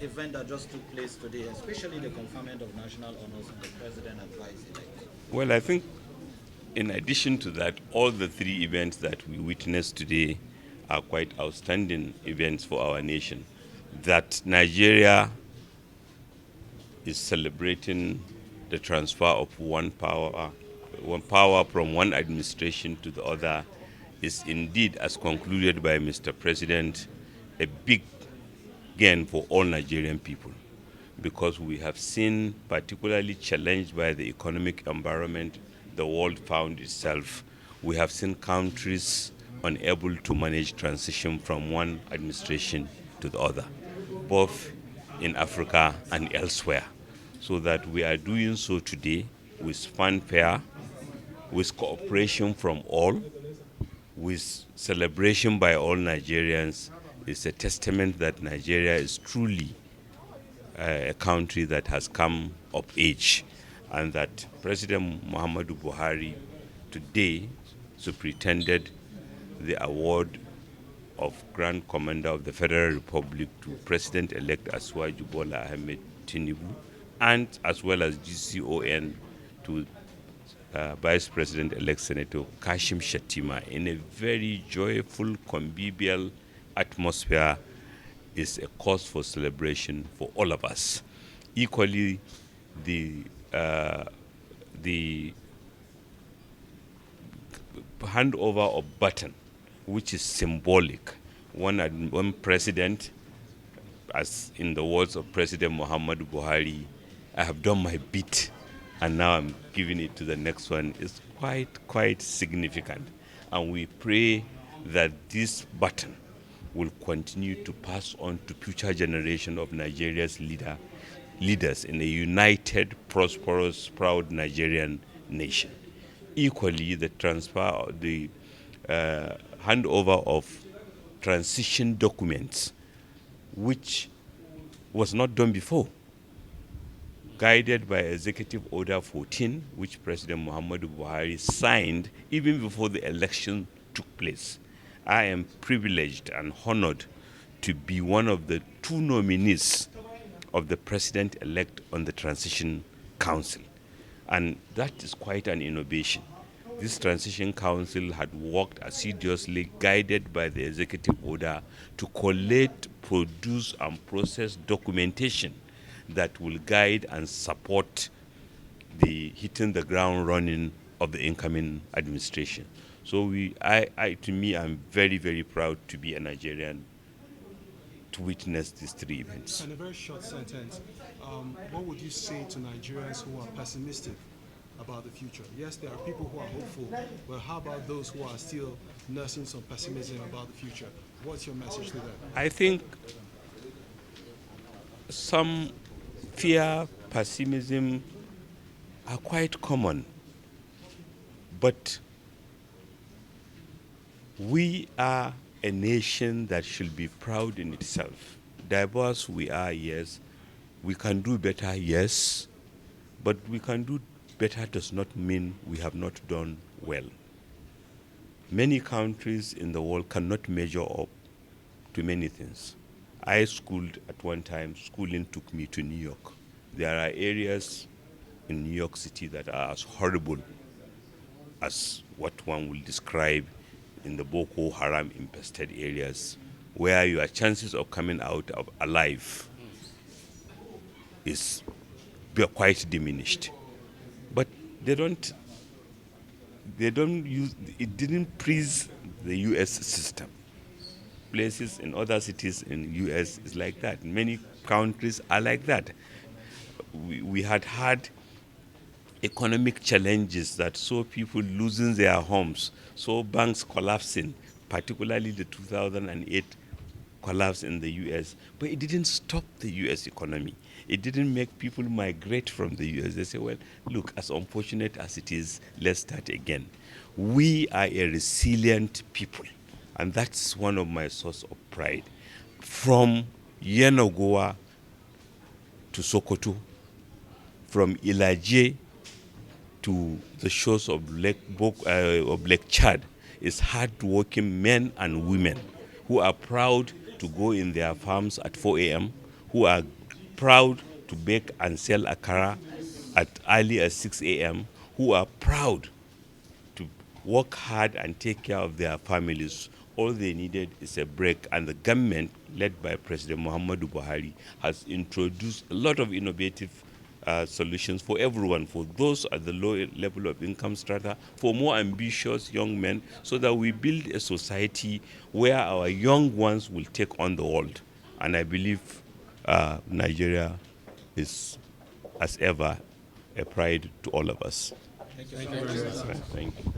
event that just took place today, especially the conferment of national honors and the president advised-elect? Well, I think in addition to that, all the three events that we witnessed today are quite outstanding events for our nation. That Nigeria is celebrating the transfer of one power from one administration to the other is indeed, as concluded by Mr. President, a big gain for all Nigerian people, because we have seen, particularly challenged by the economic environment the world found itself, we have seen countries unable to manage transition from one administration to the other, both in Africa and elsewhere. So that we are doing so today with fanfare, with cooperation from all, with celebration by all Nigerians, is a testament that Nigeria is truly a country that has come of age, and that President Muhammadu Buhari today superintended the award of Grand Commander of the Federal Republic to President-elect Asiwaju Bola Ahmed Tinubu, and as well as GCON to Vice President-elect Senator Kashim Shettima in a very joyful, convivial atmosphere is a cause for celebration for all of us. Equally, the handover of baton, which is symbolic. One president, as in the words of President Muhammadu Buhari, I have done my bit and now I'm giving it to the next one, is quite significant. And we pray that this baton will continue to pass on to future generation of Nigeria's leaders in a united, prosperous, proud Nigerian nation. Equally, the handover of transition documents, which was not done before, guided by Executive Order 14, which President Muhammadu Buhari signed even before the election took place. I am privileged and honored to be one of the two nominees of the President-elect on the Transition Council. And that is quite an innovation. This Transition Council had worked assiduously, guided by the Executive Order, to collate, produce, and process documentation that will guide and support the hitting the ground running of the incoming administration. So to me, I'm very, very proud to be a Nigerian to witness these three events. In a very short sentence, what would you say to Nigerians who are pessimistic about the future? Yes, there are people who are hopeful, but how about those who are still nursing some pessimism about the future? What's your message to them? I think some fear, pessimism are quite common, but we are a nation that should be proud in itself. Diverse we are, yes. We can do better, yes. But we can do better does not mean we have not done well. Many countries in the world cannot measure up to many things. I schooled at one time. Schooling took me to New York. There are areas in New York City that are as horrible as what one will describe in the Boko Haram infested areas, where your chances of coming out alive is quite diminished. But they don't use, it didn't please the US system. Places in other cities in US is like that. Many countries are like that. We had economic challenges that saw people losing their homes, saw banks collapsing, particularly the 2008 collapse in the US. But it didn't stop the US economy. It didn't make people migrate from the US. They say, well, look, as unfortunate as it is, let's start again. We are a resilient people, and that's one of my sources of pride. From Yenagoa to Sokoto, from Ilaje to the shores of Lake Chad, is hard-working men and women who are proud to go in their farms at 4 a.m., who are proud to bake and sell akara at early as 6 a.m., who are proud to work hard and take care of their families. All they needed is a break, and the government, led by President Muhammadu Buhari, has introduced a lot of innovative solutions for everyone, for those at the low level of income strata, for more ambitious young men, so that we build a society where our young ones will take on the world. And I believe Nigeria is, as ever, a pride to all of us. Thank you. Thank you.